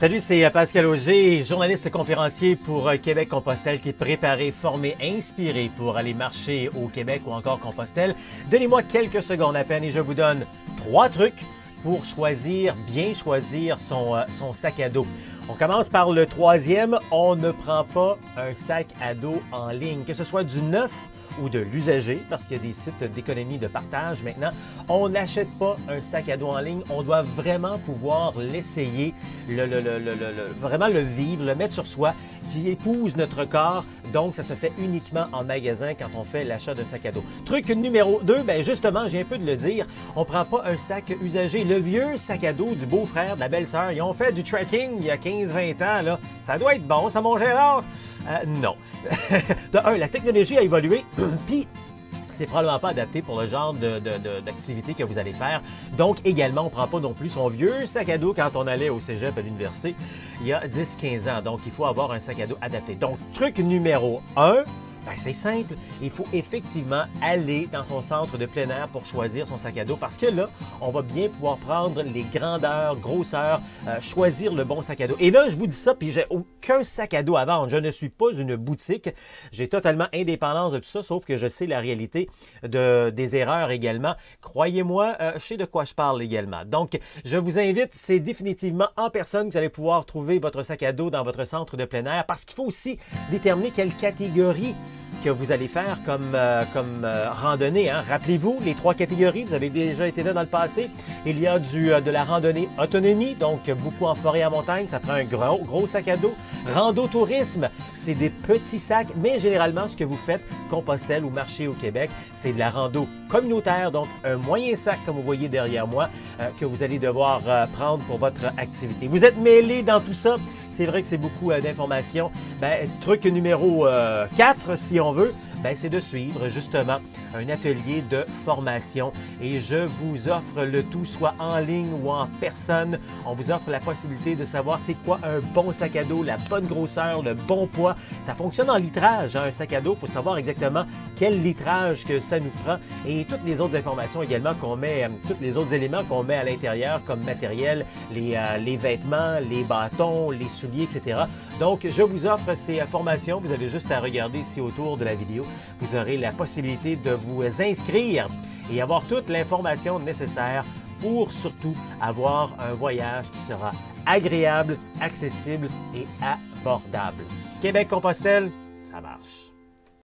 Salut, c'est Pascal Auger, journaliste conférencier pour Québec-Compostelle qui est préparé, formé, inspiré pour aller marcher au Québec ou encore Compostelle. Donnez-moi quelques secondes à peine et je vous donne 3 trucs pour bien choisir son sac à dos. On commence par le troisième, on ne prend pas un sac à dos en ligne, que ce soit du neuf ou de l'usager, parce qu'il y a des sites d'économie de partage maintenant. On n'achète pas un sac à dos en ligne, on doit vraiment pouvoir l'essayer, vraiment le vivre, le mettre sur soi, qui épouse notre corps. Donc, ça se fait uniquement en magasin quand on fait l'achat d'un sac à dos. Truc numéro 2, bien justement, j'ai un peu de le dire, on ne prend pas un sac usagé. Le vieux sac à dos du beau-frère, de la belle-sœur, ils ont fait du trekking il y a 15-20 ans, là. Ça doit être bon, ça, mon Gérard? Non. De un, la technologie a évolué, puis c'est probablement pas adapté pour le genre d'activité que vous allez faire. Donc, également, on ne prend pas non plus son vieux sac à dos quand on allait au cégep à l'université il y a 10-15 ans. Donc, il faut avoir un sac à dos adapté. Donc, truc numéro 1, ben, c'est simple, il faut effectivement aller dans son centre de plein air pour choisir son sac à dos parce que là, on va bien pouvoir prendre les grandeurs, grosseurs, choisir le bon sac à dos. Et là, je vous dis ça, puis j'ai aucun sac à dos à vendre. Je ne suis pas une boutique. J'ai totalement indépendance de tout ça, sauf que je sais la réalité des erreurs également. Croyez-moi, je sais de quoi je parle également. Donc, je vous invite, c'est définitivement en personne que vous allez pouvoir trouver votre sac à dos dans votre centre de plein air parce qu'il faut aussi déterminer quelle catégorie que vous allez faire comme randonnée. Hein. Rappelez-vous, les 3 catégories, vous avez déjà été là dans le passé. Il y a de la randonnée autonomie, donc beaucoup en forêt en montagne, ça prend un gros sac à dos. Rando-tourisme, c'est des petits sacs, mais généralement, ce que vous faites, Compostelle ou marché au Québec, c'est de la rando communautaire, donc un moyen sac, comme vous voyez derrière moi, que vous allez devoir prendre pour votre activité. Vous êtes mêlés dans tout ça. C'est vrai que c'est beaucoup d'informations. Ben, truc numéro 4, si on veut, ben, c'est de suivre justement un atelier de formation. Et je vous offre le tout, soit en ligne ou en personne. On vous offre la possibilité de savoir c'est quoi un bon sac à dos, la bonne grosseur, le bon poids. Ça fonctionne en litrage, hein, un sac à dos. Il faut savoir exactement quel litrage que ça nous prend. Et toutes les autres informations également qu'on met, tous les autres éléments qu'on met à l'intérieur comme matériel, les vêtements, les bâtons, les souliers, etc. Donc, je vous offre ces formations. Vous avez juste à regarder ici autour de la vidéo. Vous aurez la possibilité de vous inscrire et avoir toute l'information nécessaire pour surtout avoir un voyage qui sera agréable, accessible et abordable. Québec-Compostelle, ça marche.